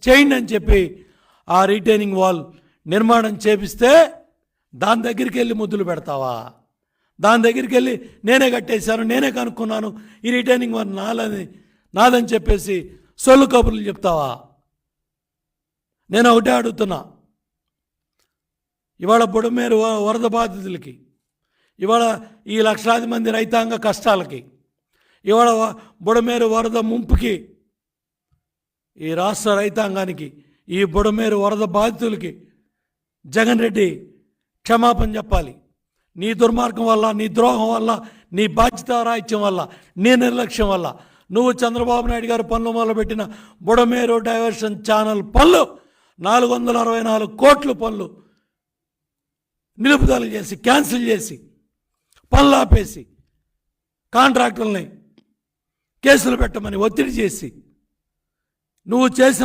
చేయండి అని చెప్పి ఆ రిటైనింగ్ వాల్ నిర్మాణం చేపిస్తే దాని దగ్గరికి వెళ్ళి ముద్దులు పెడతావా? దాని దగ్గరికి వెళ్ళి నేనే కట్టేశాను, నేనే కనుక్కున్నాను, ఈ రిటైనింగ్ వాల్ నాదని చెప్పేసి సొల్లు కబుర్లు చెప్తావా? నేను ఒకటే అడుగుతున్నా, ఇవాళ బుడమేరు వరద బాధితులకి, ఇవాళ ఈ లక్షలాది మంది రైతాంగ కష్టాలకి, ఇవాళ బుడమేరు వరద ముంపుకి, ఈ రాష్ట్ర రైతాంగానికి, ఈ బుడమేరు వరద బాధితులకి జగన్ రెడ్డి క్షమాపణ చెప్పాలి. నీ దుర్మార్గం వల్ల, నీ ద్రోహం వల్ల, నీ బాధ్యతారాహిత్యం వల్ల, నీ నిర్లక్ష్యం వల్ల నువ్వు చంద్రబాబు నాయుడు గారు పనులు మొదలుపెట్టిన బుడమేరు డైవర్షన్ ఛానల్ పనులు 464 కోట్ల పనులు నిలుపుదల చేసి, క్యాన్సిల్ చేసి, పనులు ఆపేసి, కాంట్రాక్టర్లని కేసులు పెట్టమని ఒత్తిడి చేసి నువ్వు చేసిన